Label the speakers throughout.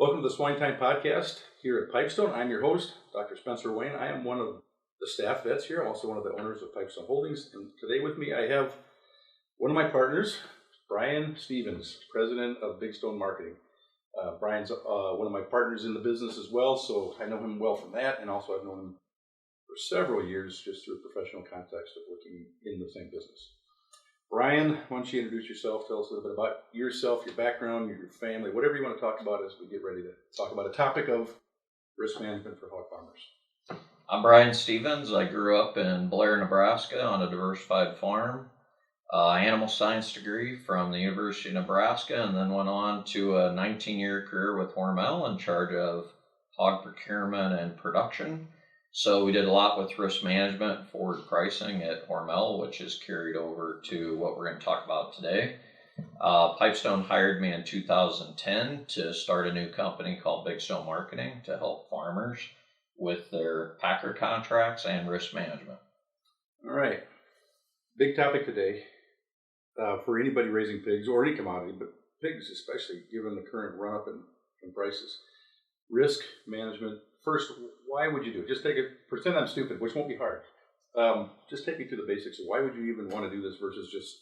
Speaker 1: Welcome to the SwineTime Podcast here at PIPESTONE. I'm your host, Dr. Spencer Wayne. I am one of the staff vets here, also one of the owners of PIPESTONE Holdings. And today with me, I have one of my partners, Brian Stevens, president of Big Stone Marketing. Brian's one of my partners in the business as well, so I know him well from that. And also I've known him for several years just through a professional context of working in the same business. Brian, why don't you introduce yourself, tell us a little bit about yourself, your background, your family, whatever you want to talk about as we get ready to talk about a topic of risk management for hog farmers.
Speaker 2: I'm Brian Stevens. I grew up in Blair, Nebraska on a diversified farm. Animal science degree from the University of Nebraska, and then went on to a 19-year career with Hormel in charge of hog procurement and production. So we did a lot with risk management, forward pricing at Hormel, which is carried over to what we're going to talk about today. Pipestone hired me in 2010 to start a new company called Big Stone Marketing to help farmers with their packer contracts and risk management.
Speaker 1: All right. Big topic today for anybody raising pigs or any commodity, but pigs especially, given the current run-up in prices. Risk management. First, why would you do it? Just pretend I'm stupid, which won't be hard. Just take me through the basics of why would you even want to do this versus just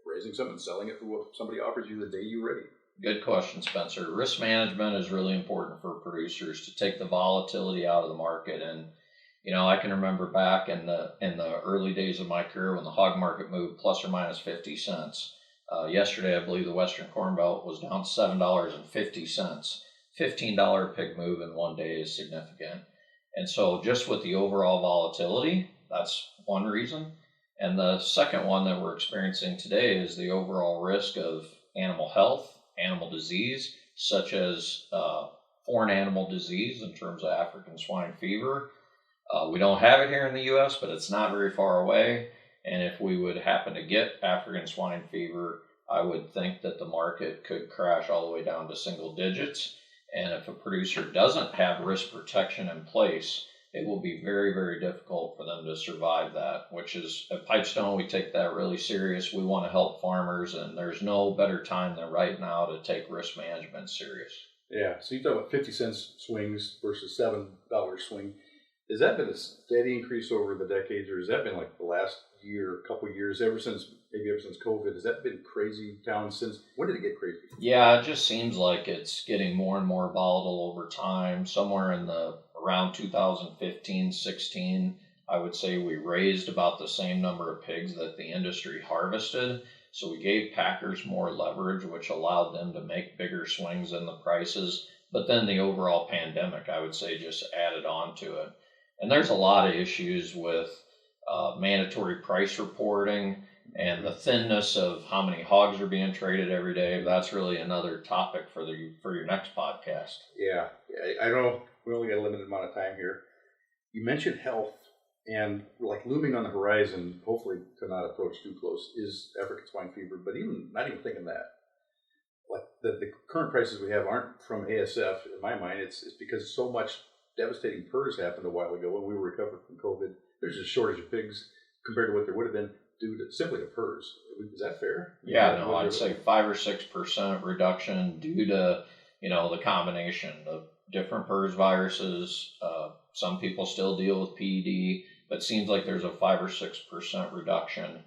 Speaker 1: raising something and selling it for what somebody offers you the day you're ready?
Speaker 2: Good question, Spencer. Risk management is really important for producers to take the volatility out of the market. And, you know, I can remember back in the early days of my career when the hog market moved plus or minus 50 cents. Yesterday, I believe the Western Corn Belt was down $7.50. $15 pig move in one day is significant. And so just with the overall volatility, that's one reason. And the second one that we're experiencing today is the overall risk of animal health, animal disease, such as foreign animal disease in terms of African swine fever. We don't have it here in the U.S., but it's not very far away. And if we would happen to get African swine fever, I would think that the market could crash all the way down to single digits. And if a producer doesn't have risk protection in place, it will be very, very difficult for them to survive that, which is at Pipestone, we take that really serious. We want to help farmers, and there's no better time than right now to take risk management serious.
Speaker 1: Yeah, so you talk about 50 cents swings versus $7 swing. Has that been a steady increase over the decades, or has that been like the last year, couple of years, ever since COVID? Has that been crazy town since? When did it get crazy?
Speaker 2: Yeah, it just seems like it's getting more and more volatile over time. Somewhere in around 2015, 16, I would say we raised about the same number of pigs that the industry harvested. So we gave packers more leverage, which allowed them to make bigger swings in the prices. But then the overall pandemic, I would say, just added on to it. And there's a lot of issues with mandatory price reporting and the thinness of how many hogs are being traded every day. That's really another topic for your next podcast.
Speaker 1: Yeah, I know we only got a limited amount of time here. You mentioned health, and like looming on the horizon, hopefully to not approach too close, is African swine fever. But not even thinking that, like the current prices we have aren't from ASF. In my mind, it's because so much devastating PRRS happened a while ago when we were recovering from COVID. There's a shortage of pigs compared to what there would have been due to simply to PRRS. Is that fair?
Speaker 2: Yeah, no, I'd say 5 or 6% reduction due to, the combination of different PRRS viruses. Some people still deal with PED, but it seems like there's a 5 or 6% reduction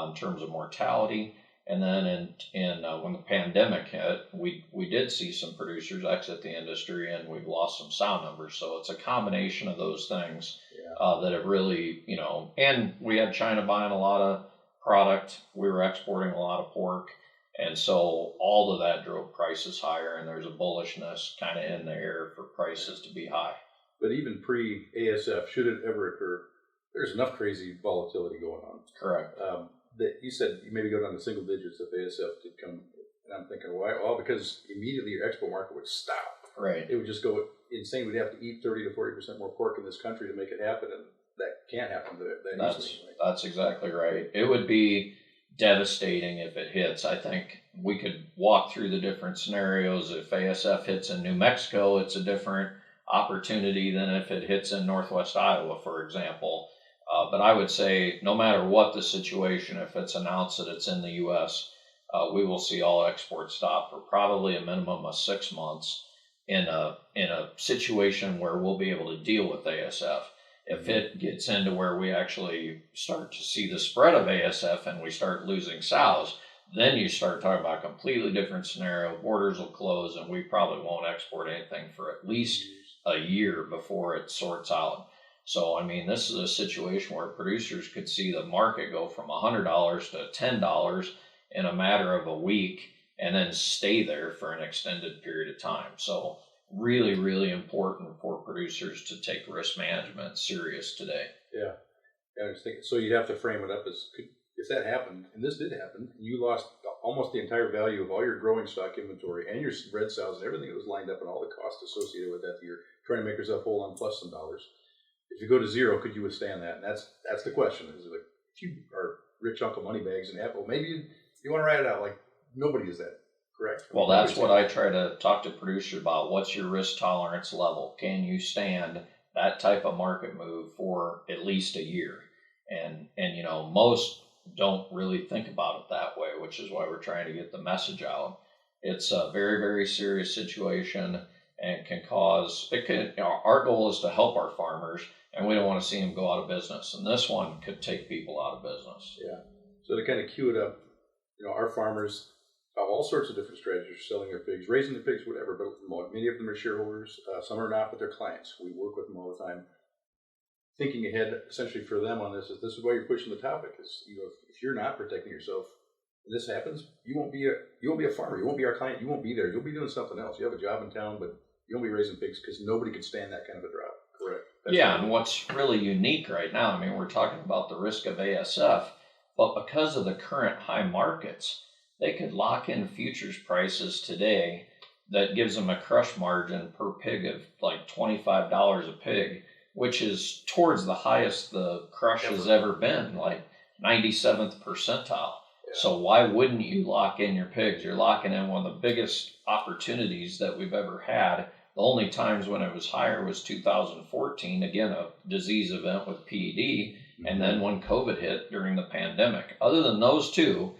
Speaker 2: in terms of mortality. And then when the pandemic hit, we did see some producers exit the industry, and we've lost some sow numbers. So it's a combination of those things that have really, and we had China buying a lot of product. We were exporting a lot of pork. And so all of that drove prices higher, and there's a bullishness kind of in the air for prices to be high.
Speaker 1: But even pre-ASF, should it ever occur, there's enough crazy volatility going on.
Speaker 2: Correct.
Speaker 1: That you said you maybe go down to single digits if ASF did come, and I'm thinking, why? Well, because immediately your export market would stop.
Speaker 2: Right.
Speaker 1: It would just go insane. We'd have to eat 30 to 40% more pork in this country to make it happen, and that can't happen that easily. Right?
Speaker 2: That's exactly right. It would be devastating if it hits. I think we could walk through the different scenarios. If ASF hits in New Mexico, it's a different opportunity than if it hits in Northwest Iowa, for example. But I would say no matter what the situation, if it's announced that it's in the U.S., we will see all exports stop for probably a minimum of 6 months. in a situation where we'll be able to deal with ASF. If it gets into where we actually start to see the spread of ASF and we start losing sows, then you start talking about a completely different scenario. Borders will close and we probably won't export anything for at least a year before it sorts out. So, I mean, this is a situation where producers could see the market go from $100 to $10 in a matter of a week and then stay there for an extended period of time. So really, really important for producers to take risk management serious today.
Speaker 1: Yeah. I was thinking, so you'd have to frame it up as, if that happened, and this did happen, and you lost almost the entire value of all your growing stock inventory and your red sows and everything that was lined up and all the costs associated with that, you're trying to make yourself whole on plus some dollars. If you go to zero, could you withstand that? And that's the question. Is it like, if you are rich Uncle Moneybags and Apple, maybe you want to ride it out. Like, nobody is that, correct?
Speaker 2: Well, that's what I try to talk to producers about. What's your risk tolerance level? Can you stand that type of market move for at least a year? And you know, most don't really think about it that way, which is why we're trying to get the message out. It's a very, very serious situation and can cause, our goal is to help our farmers, and we don't want to see them go out of business. And this one could take people out of business.
Speaker 1: Yeah. So to kind of cue it up, you know, our farmers have all sorts of different strategies for selling their pigs, raising their pigs, whatever, but many of them are shareholders. Some are not, but they're clients. We work with them all the time. Thinking ahead, essentially for them on this is why you're pushing the topic. Is, you know, if you're not protecting yourself, and this happens, you won't be a farmer. You won't be our client. You won't be there. You'll be doing something else. You have a job in town, but you won't be raising pigs because nobody could stand that kind of a drop. Correct.
Speaker 2: Yeah, and what's really unique right now, I mean, we're talking about the risk of ASF, but because of the current high markets, they could lock in futures prices today that gives them a crush margin per pig of like $25 a pig, which is towards the highest the crush has ever been, like 97th percentile. Yeah. So why wouldn't you lock in your pigs? You're locking in one of the biggest opportunities that we've ever had. The only times when it was higher was 2014, again, a disease event with PED, and then when COVID hit during the pandemic. Other than those two,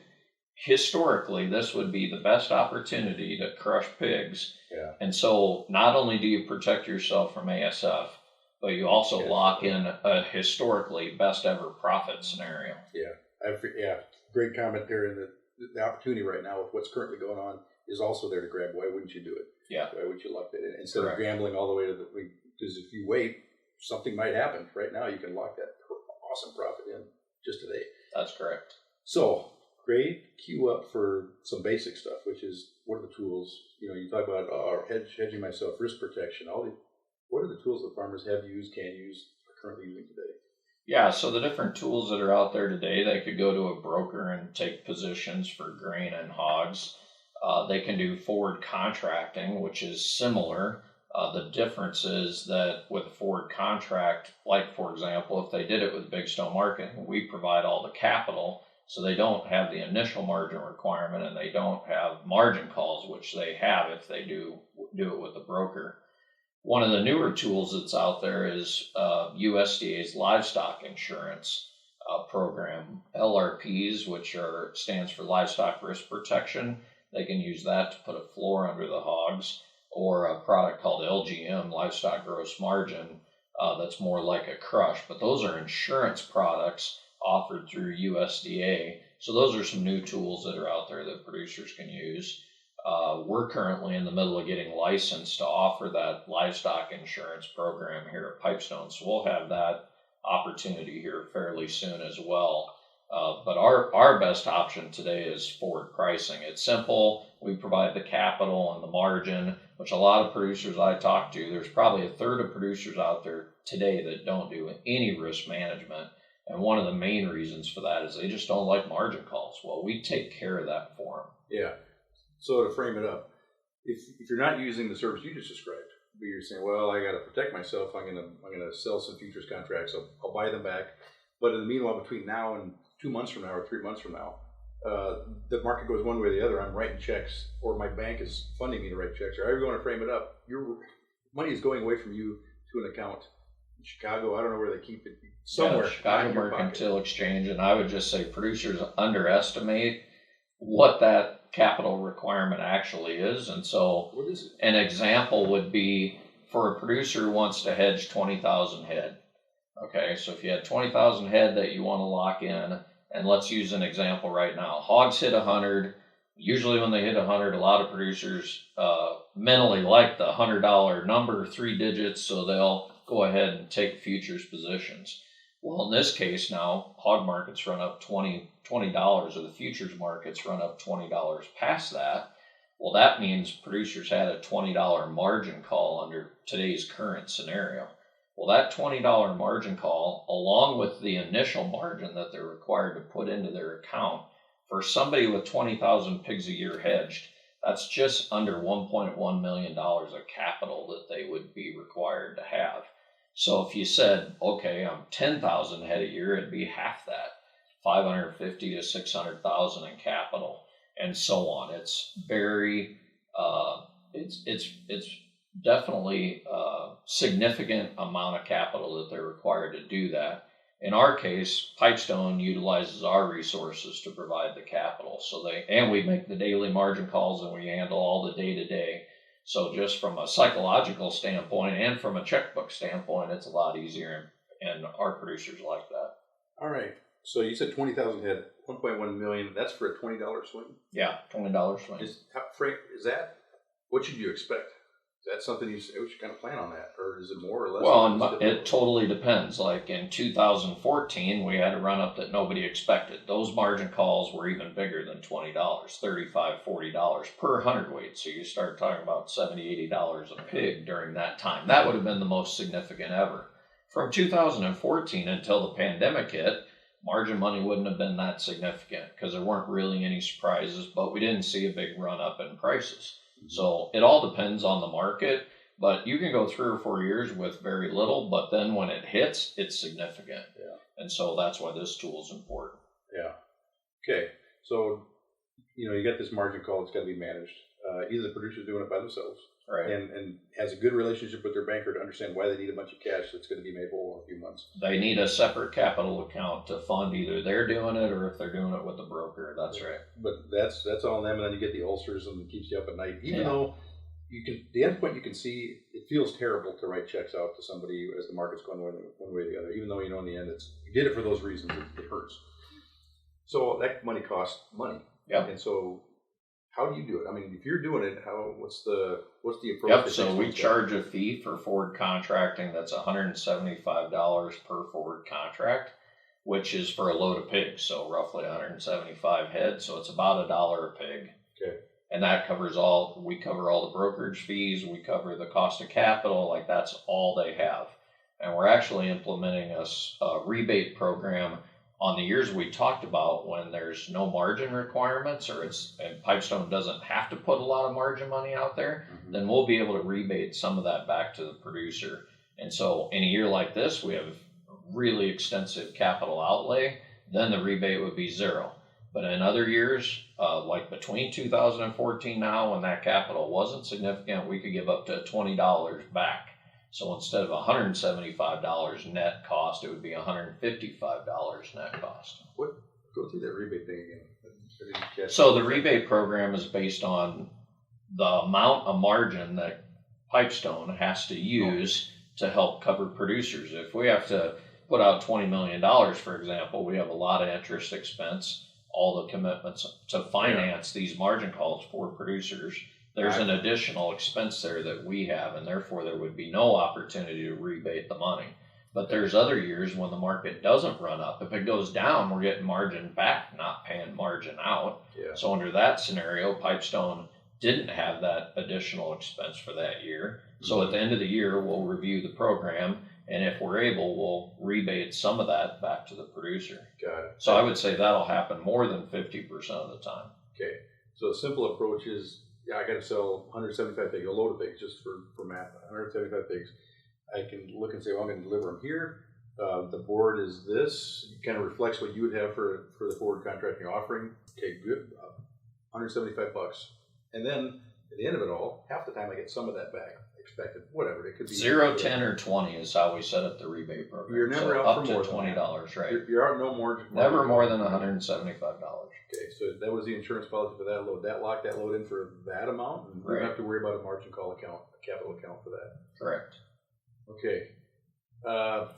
Speaker 2: historically, this would be the best opportunity to crush pigs. Yeah. And so not only do you protect yourself from ASF, but you also lock in a historically best ever profit scenario.
Speaker 1: Yeah, great comment there. And the opportunity right now with what's currently going on is also there to grab. Why wouldn't you do it?
Speaker 2: Yeah.
Speaker 1: Why would you lock that in instead of gambling all the way to the? Because if you wait, something might happen. Right now, you can lock that awesome profit in just today.
Speaker 2: That's correct.
Speaker 1: So great cue up for some basic stuff, which is what are the tools? You know, you talk about hedging myself, risk protection, all the. What are the tools that farmers have used, can use, are currently using today?
Speaker 2: Yeah, so the different tools that are out there today, they could go to a broker and take positions for grain and hogs. They can do forward contracting, which is similar. The difference is that with a forward contract, like for example, if they did it with PIPESTONE Marketing, we provide all the capital, so they don't have the initial margin requirement and they don't have margin calls, which they have if they do it with a broker. One of the newer tools that's out there is USDA's livestock insurance program, LRPs, which stands for Livestock Risk Protection. They can use that to put a floor under the hogs, or a product called LGM, Livestock Gross Margin, that's more like a crush. But those are insurance products offered through USDA. So those are some new tools that are out there that producers can use. We're currently in the middle of getting licensed to offer that livestock insurance program here at PIPESTONE. So we'll have that opportunity here fairly soon as well. But our best option today is forward pricing. It's simple. We provide the capital and the margin, which a lot of producers I talk to, there's probably a third of producers out there today that don't do any risk management. And one of the main reasons for that is they just don't like margin calls. Well, we take care of that for them.
Speaker 1: Yeah. So to frame it up, if you're not using the service you just described, but you're saying, well, I got to protect myself. I'm gonna sell some futures contracts. I'll buy them back. But in the meanwhile, between now and 2 months from now or 3 months from now, the market goes one way or the other. I'm writing checks, or my bank is funding me to write checks, or however you want to frame it up. Your money is going away from you to an account in Chicago. I don't know where they keep it. Somewhere.
Speaker 2: Yeah, Chicago Mercantile Exchange, and I would just say producers underestimate what that capital requirement actually is. And so
Speaker 1: What is it?
Speaker 2: an example would be for a producer who wants to hedge 20,000 head. Okay, so if you had 20,000 head that you want to lock in, and let's use an example right now. Hogs hit 100. Usually when they hit 100, a lot of producers mentally like the $100 number, 3 digits, so they'll go ahead and take futures positions. Well, in this case now, hog markets run up $20, or the futures markets run up $20 past that. Well, that means producers had a $20 margin call under today's current scenario. Well, that $20 margin call, along with the initial margin that they're required to put into their account, for somebody with 20,000 pigs a year hedged, that's just under $1.1 million of capital that they would be required to have. So if you said, okay, I'm 10,000 head a year, it'd be half that, 550 to 600,000 in capital, and so on. It's very, it's definitely a significant amount of capital that they're required to do that. In our case, Pipestone utilizes our resources to provide the capital. And we make the daily margin calls and we handle all the day-to-day. So just from a psychological standpoint and from a checkbook standpoint, it's a lot easier, and our producers like that.
Speaker 1: All right. So you said 20,000 head, 1.1 million. That's for a $20 swing?
Speaker 2: Yeah, $20 swing.
Speaker 1: Frank, is that, what should you expect? Is that something you say, we should kind of plan on that? Or is it more or less?
Speaker 2: Well, it totally depends. Like in 2014, we had a run up that nobody expected. Those margin calls were even bigger than $20, $35, $40 per hundredweight. So you start talking about $70, $80 a pig during that time. That would have been the most significant ever. From 2014 until the pandemic hit, margin money wouldn't have been that significant because there weren't really any surprises, but we didn't see a big run up in prices. So it all depends on the market, but you can go 3 or 4 years with very little, but then when it hits, it's significant.
Speaker 1: Yeah.
Speaker 2: And so that's why this tool is important.
Speaker 1: Yeah. Okay. So, you got this margin call that's got to be managed. Either the producer's doing it by themselves,
Speaker 2: right,
Speaker 1: and has a good relationship with their banker to understand why they need a bunch of cash that's going to be made whole in a few months.
Speaker 2: They need a separate capital account to fund either they're doing it or if they're doing it with the broker. That's right.
Speaker 1: But that's all them, and then you get the ulcers and it keeps you up at night. Even though the end point you can see, it feels terrible to write checks out to somebody as the market's going one way or the other. Even though in the end you did it for those reasons, it hurts. So that money costs money.
Speaker 2: Yeah.
Speaker 1: And so, how do you do it? I mean, if you're doing it, what's the approach?
Speaker 2: Yep. So we charge a fee for forward contracting that's $175 per forward contract, which is for a load of pigs. So roughly 175 head. So it's about $1 a pig.
Speaker 1: Okay.
Speaker 2: And that we cover all the brokerage fees. We cover the cost of capital. Like that's all they have. And we're actually implementing a rebate program on the years we talked about when there's no margin requirements and Pipestone doesn't have to put a lot of margin money out there, then we'll be able to rebate some of that back to the producer. And so in a year like this, we have really extensive capital outlay, then the rebate would be zero. But in other years, like between 2014 now, when that capital wasn't significant, we could give up to $20 back. So instead of $175 net cost, it would be $155 net cost.
Speaker 1: Go through that rebate thing again.
Speaker 2: So the rebate program is based on the amount of margin that Pipestone has to use to help cover producers. If we have to put out $20 million, for example, we have a lot of interest expense, all the commitments to finance these margin calls for producers. There's an additional expense there that we have, and therefore there would be no opportunity to rebate the money. But there's other years when the market doesn't run up. If it goes down, we're getting margin back, not paying margin out. Yeah. So under that scenario, Pipestone didn't have that additional expense for that year. So at the end of the year, we'll review the program, and if we're able, we'll rebate some of that back to the producer.
Speaker 1: Got it.
Speaker 2: So I would say that'll happen more than 50% of the time.
Speaker 1: Okay. So the simple approach is, I got to sell 175 pigs, a load of pigs, just for math, 175 pigs. I can look and say, well, I'm going to deliver them here. The board is this. It kind of reflects what you would have for the forward contracting offering. Okay, good. $175. And then at the end of it all, half the time I get some of that back. Expected, whatever it could be.
Speaker 2: 0, 10, or 20 is how we set up the rebate program.
Speaker 1: You're never
Speaker 2: so
Speaker 1: out
Speaker 2: up
Speaker 1: for more
Speaker 2: to
Speaker 1: than
Speaker 2: $20, right?
Speaker 1: You're out no more.
Speaker 2: Never more than $175.
Speaker 1: Okay, so that was the insurance policy for that load. That locked that load in for that amount, and we don't have to worry about a margin call account, a capital account for that.
Speaker 2: Correct.
Speaker 1: Okay. It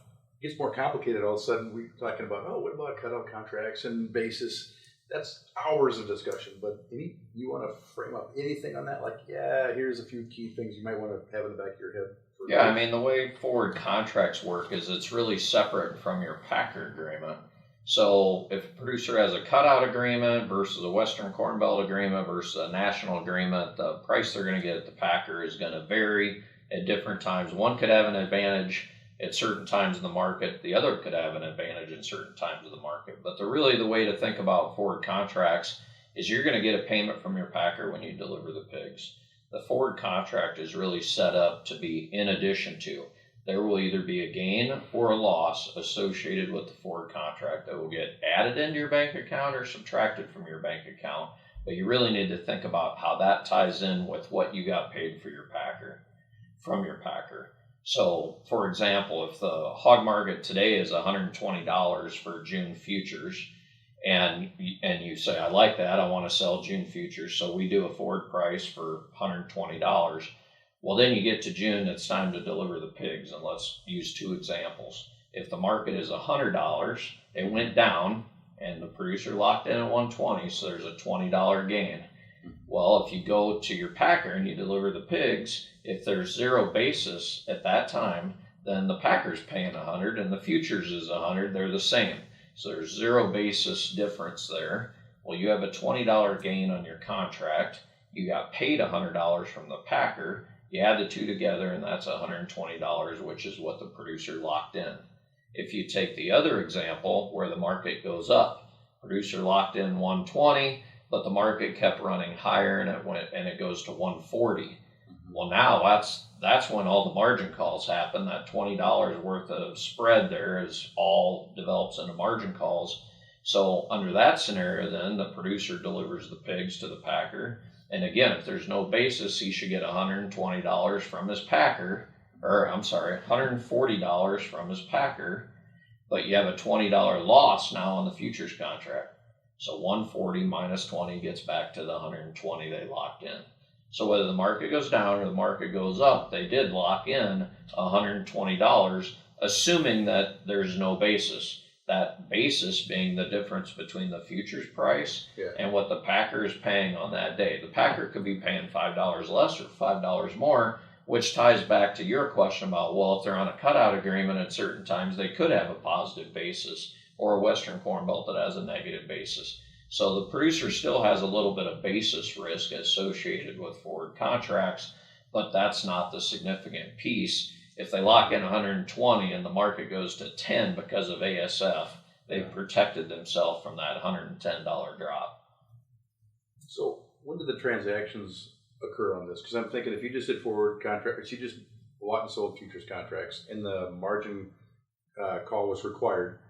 Speaker 1: gets more complicated all of a sudden. We're talking about, what about cutout contracts and basis? That's hours of discussion, but you want to frame up anything on that? Like, here's a few key things you might want to have in the back of your head.
Speaker 2: Yeah, I mean, the way forward contracts work is it's really separate from your packer agreement. So if a producer has a cutout agreement versus a Western Corn Belt agreement versus a national agreement, the price they're going to get at the packer is going to vary at different times. One could have an advantage at certain times in the market. The other could have an advantage in certain times of the market. But the way to think about forward contracts is you're going to get a payment from your packer when you deliver the pigs. The forward contract is really set up to be in addition to. There will either be a gain or a loss associated with the forward contract that will get added into your bank account or subtracted from your bank account. But you really need to think about how that ties in with what you got paid for your packer, from your packer. So, for example, if the hog market today is $120 for June futures, and you say, I like that, I want to sell June futures, so we do a forward price for $120. Well, then you get to June, it's time to deliver the pigs, and let's use two examples. If the market is $100, it went down, and the producer locked in at $120, so there's a $20 gain. Well, if you go to your packer and you deliver the pigs, if there's zero basis at that time, then the packer's paying $100 and the futures is $100. They're the same. So there's zero basis difference there. Well, you have a $20 gain on your contract. You got paid $100 from the packer. You add the two together, and that's $120, which is what the producer locked in. If you take the other example where the market goes up, producer locked in 120, but the market kept running higher and it goes to 140. Well, now that's when all the margin calls happen. That $20 worth of spread there is all develops into margin calls. So under that scenario, then the producer delivers the pigs to the packer. And again, if there's no basis, he should get $120 from his packer, $140 from his packer. But you have a $20 loss now on the futures contract. So 140 minus 20 gets back to the 120 they locked in. So whether the market goes down or the market goes up, they did lock in $120, assuming that there's no basis. That basis being the difference between the futures price and what the packer is paying on that day. The packer could be paying $5 less or $5 more, which ties back to your question about, well, if they're on a cutout agreement at certain times, they could have a positive basis, or a Western Corn Belt that has a negative basis. So the producer still has a little bit of basis risk associated with forward contracts, but that's not the significant piece. If they lock in 120 and the market goes to 10 because of ASF, they've protected themselves from that $110 drop.
Speaker 1: So when did the transactions occur on this? Because I'm thinking if you just did forward contracts, you just bought and sold futures contracts and the margin call was required,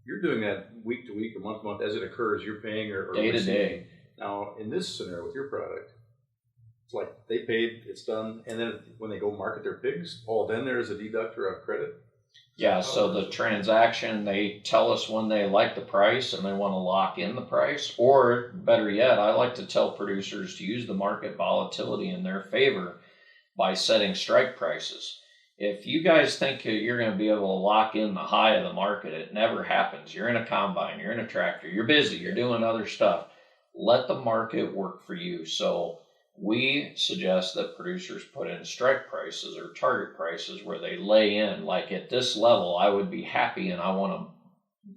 Speaker 1: you're doing that week to week or month to month as it occurs. You're paying or
Speaker 2: day to day.
Speaker 1: Now, in this scenario with your product, it's like they paid, it's done, and then when they go market their pigs, then there's a deduct or a credit?
Speaker 2: Yeah, so the transaction, they tell us when they like the price and they want to lock in the price, or better yet, I like to tell producers to use the market volatility in their favor by setting strike prices. If you guys think you're going to be able to lock in the high of the market, it never happens. You're in a combine, you're in a tractor, you're busy, you're doing other stuff. Let the market work for you. So we suggest that producers put in strike prices or target prices where they lay in, like at this level, I would be happy and I want to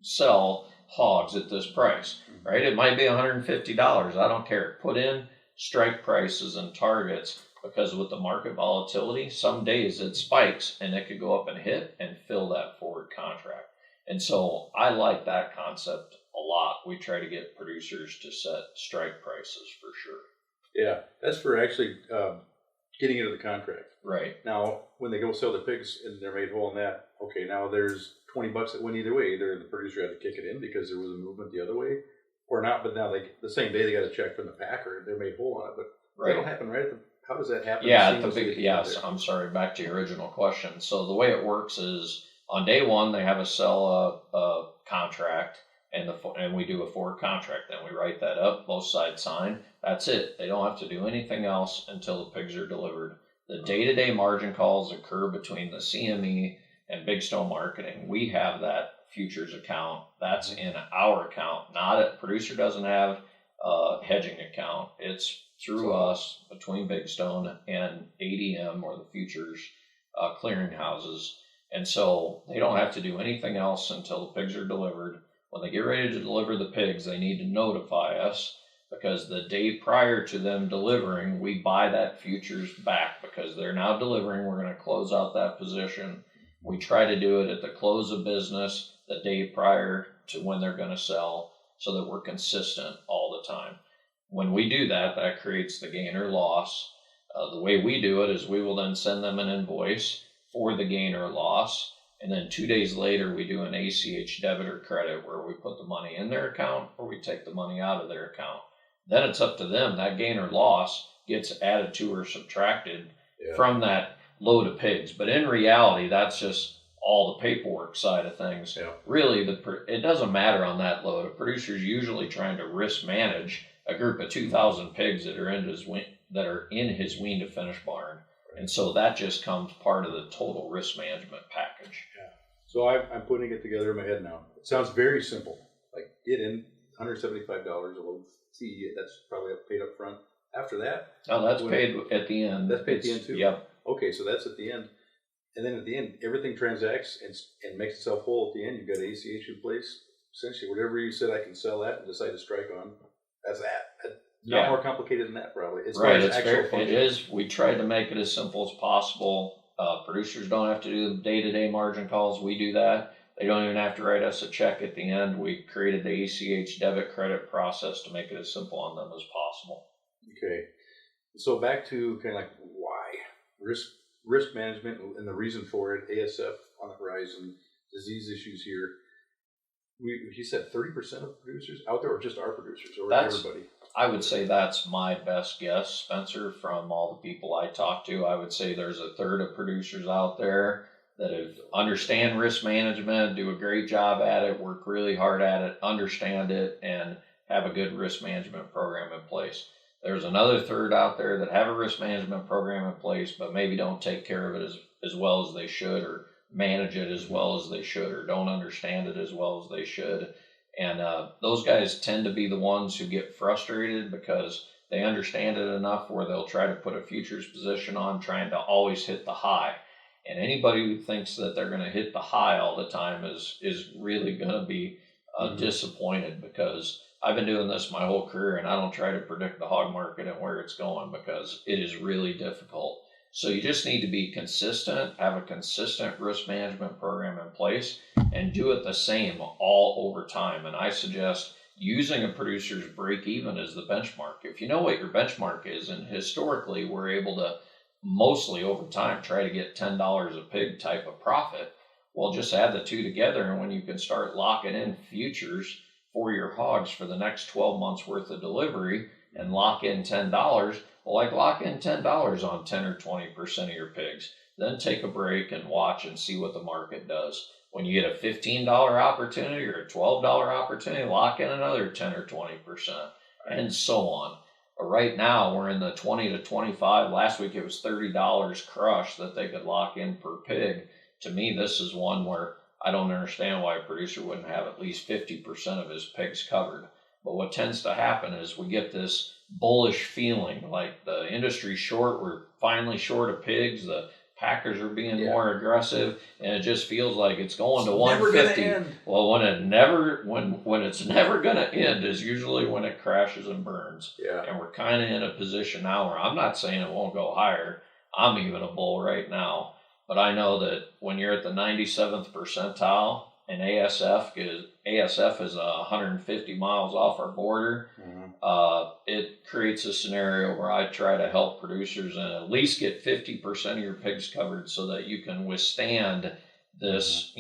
Speaker 2: sell hogs at this price, right? It might be $150. I don't care. Put in strike prices and targets. Because with the market volatility, some days it spikes and it could go up and hit and fill that forward contract. And so I like that concept a lot. We try to get producers to set strike prices for sure.
Speaker 1: Yeah, that's for actually getting into the contract.
Speaker 2: Right.
Speaker 1: Now, when they go sell the pigs and they're made whole on that, okay, now there's $20 that went either way. Either the producer had to kick it in because there was a movement the other way or not, but now the same day they got a check from the packer, they're made whole on it. But that'll happen right at the how does that happen?
Speaker 2: Yes, I'm sorry, back to your original question. So the way it works is on day one, they have us sell a contract, and we do a forward contract. Then we write that up, both sides sign. That's it. They don't have to do anything else until the pigs are delivered. The day-to-day margin calls occur between the CME and Big Stone Marketing. We have that futures account. That's in our account. Not a producer doesn't have a hedging account. It's through us between Big Stone and ADM, or the futures clearing houses. And so they don't have to do anything else until the pigs are delivered. When they get ready to deliver the pigs, they need to notify us, because the day prior to them delivering, we buy that futures back because they're now delivering. We're going to close out that position. We try to do it at the close of business the day prior to when they're going to sell, so that we're consistent all the time. When we do that, that creates the gain or loss. The way we do it is we will then send them an invoice for the gain or loss. And then 2 days later, we do an ACH debit or credit, where we put the money in their account or we take the money out of their account. Then it's up to them. That gain or loss gets added to or subtracted from that load of pigs. But in reality, that's just all the paperwork side of things. Yeah. Really, it doesn't matter on that load. A producer's usually trying to risk manage a group of 2,000 pigs that are in his wean to finish barn. And so that just comes part of the total risk management package.
Speaker 1: Yeah. So I'm putting it together in my head now. It sounds very simple. Like, get in $175 a load. See, that's probably paid up front. After that,
Speaker 2: that's paid at the end.
Speaker 1: That's paid at the end too.
Speaker 2: Yep.
Speaker 1: Okay, so that's at the end, and then at the end, everything transacts and makes itself whole at the end. You've got ACH in place. Essentially, whatever you said I can sell at and decide to strike on, that's that. Not more complicated than that, probably. It's
Speaker 2: right. It is. We tried to make it as simple as possible. Producers don't have to do the day-to-day margin calls. We do that. They don't even have to write us a check at the end. We created the ACH debit credit process to make it as simple on them as possible.
Speaker 1: Okay. So back to kind of like why risk management and the reason for it. ASF on the horizon, disease issues here. He said 30% of producers out there, or just our producers, or everybody?
Speaker 2: I would say that's my best guess, Spencer, from all the people I talk to. I would say there's a third of producers out there that understand risk management, do a great job at it, work really hard at it, understand it, and have a good risk management program in place. There's another third out there that have a risk management program in place, but maybe don't take care of it as well as they should, or manage it as well as they should, or don't understand it as well as they should. And those guys tend to be the ones who get frustrated because they understand it enough where they'll try to put a futures position on, trying to always hit the high. And anybody who thinks that they're going to hit the high all the time is really going to be disappointed, because I've been doing this my whole career, and I don't try to predict the hog market and where it's going, because it is really difficult. So you just need to be consistent, have a consistent risk management program in place, and do it the same all over time. And I suggest using a producer's break even as the benchmark. If you know what your benchmark is, and historically we're able to mostly over time try to get $10 a pig type of profit, well, just add the two together, and when you can start locking in futures for your hogs for the next 12 months worth of delivery and lock in $10, well, lock in $10 on 10 or 20% of your pigs. Then take a break and watch and see what the market does. When you get a $15 opportunity or a $12 opportunity, lock in another 10 or 20%, and so on. But right now, we're in the 20 to 25. Last week, it was $30 crush that they could lock in per pig. To me, this is one where I don't understand why a producer wouldn't have at least 50% of his pigs covered. But what tends to happen is we get this bullish feeling like the industry's short, we're finally short of pigs, the packers are being more aggressive, and it just feels like it's going to 150. Well, when it's never going to end is usually when it crashes and burns. Yeah. And we're kind of in a position now where I'm not saying it won't go higher. I'm even a bull right now. But I know that when you're at the 97th percentile and ASF is 150 miles off our border, it creates a scenario where I try to help producers and at least get 50% of your pigs covered so that you can withstand this,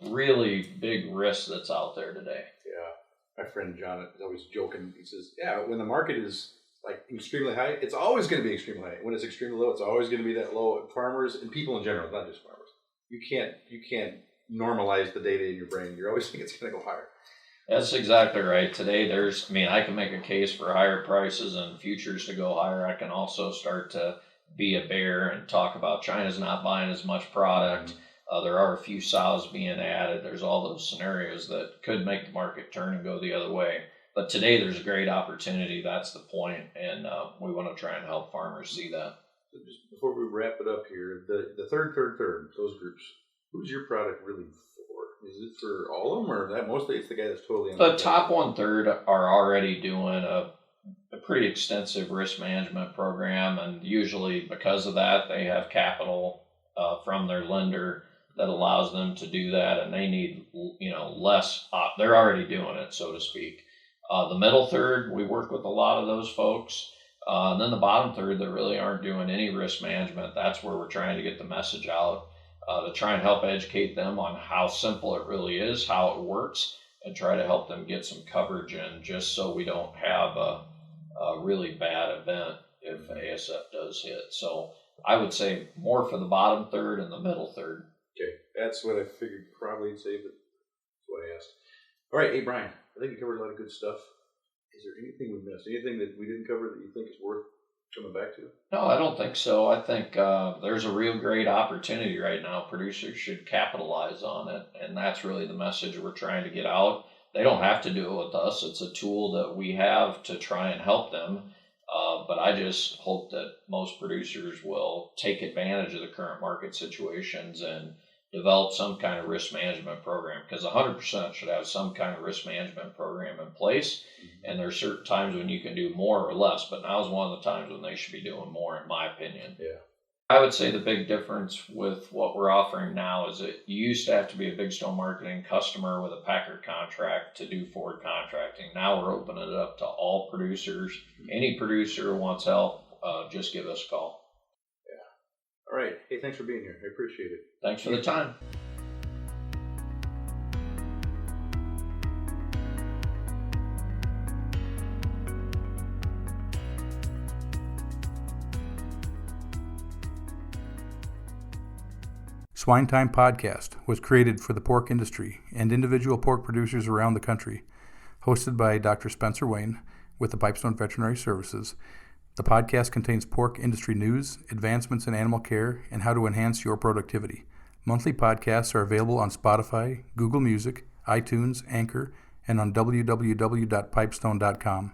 Speaker 2: really big risk that's out there today.
Speaker 1: Yeah. My friend John is always joking. He says, when the market is like extremely high, it's always going to be extremely high. When it's extremely low, it's always going to be that low. Farmers and people in general, not just farmers. You can't normalize the data in your brain. You always think it's going to go higher.
Speaker 2: That's exactly right. Today, I can make a case for higher prices and futures to go higher. I can also start to be a bear and talk about China's not buying as much product. There are a few sows being added. There's all those scenarios that could make the market turn and go the other way. But today, there's a great opportunity. That's the point, and we want to try and help farmers see that.
Speaker 1: So just before we wrap it up here, the third, those groups, who's your product really for? Is it for all of them, or that mostly it's the guy that's totally
Speaker 2: The top 1/3 are already doing a pretty extensive risk management program, and usually because of that, they have capital from their lender that allows them to do that, and they need less. They're already doing it, so to speak. The middle third, we work with a lot of those folks. And then the bottom third that really aren't doing any risk management, that's where we're trying to get the message out to try and help educate them on how simple it really is, how it works, and try to help them get some coverage in just so we don't have a really bad event if ASF does hit. So I would say more for the bottom third and the middle third.
Speaker 1: Okay, that's what I figured probably you'd say, but that's why I asked. All right, hey Brian, I think you covered a lot of good stuff. Is there anything we missed? Anything that we didn't cover that you think is worth coming back to?
Speaker 2: No, I don't think so. I think there's a real great opportunity right now. Producers should capitalize on it, and that's really the message we're trying to get out. They don't have to do it with us. It's a tool that we have to try and help them. But I just hope that most producers will take advantage of the current market situations and develop some kind of risk management program, because 100% should have some kind of risk management program in place. Mm-hmm. And there's certain times when you can do more or less, but now is one of the times when they should be doing more, in my opinion.
Speaker 1: Yeah.
Speaker 2: I would say the big difference with what we're offering now is that you used to have to be a Big Stone Marketing customer with a Packer contract to do forward contracting. Now we're opening it up to all producers. Any producer who wants help, just give us a call.
Speaker 1: All right. Hey, thanks for being here. I appreciate it.
Speaker 2: Thanks for the time.
Speaker 3: SwineTime Podcast was created for the pork industry and individual pork producers around the country. Hosted by Dr. Spencer Wayne with the Pipestone Veterinary Services. The podcast contains pork industry news, advancements in animal care, and how to enhance your productivity. Monthly podcasts are available on Spotify, Google Music, iTunes, Anchor, and on www.pipestone.com.